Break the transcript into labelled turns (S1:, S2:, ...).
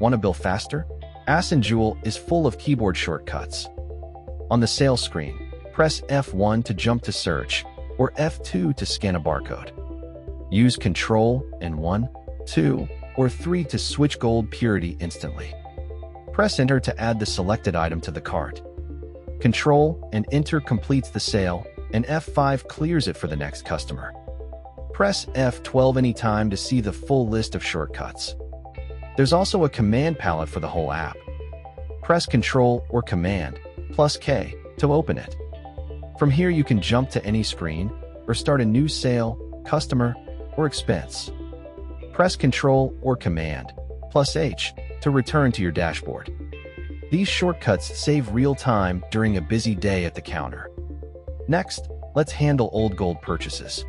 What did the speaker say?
S1: Want to bill faster? Assan Jewel is full of keyboard shortcuts. On the sales screen, press F1 to jump to search or F2 to scan a barcode. Use Ctrl and 1, 2, or 3 to switch gold purity instantly. Press Enter to add the selected item to the cart. Ctrl and Enter completes the sale, and F5 clears it for the next customer. Press F12 anytime to see the full list of shortcuts. There's also a command palette for the whole app. Press Ctrl or Command plus K to open it. From here you can jump to any screen or start a new sale, customer, or expense. Press Ctrl or Command plus H to return to your dashboard. These shortcuts save real time during a busy day at the counter. Next, let's handle old gold purchases.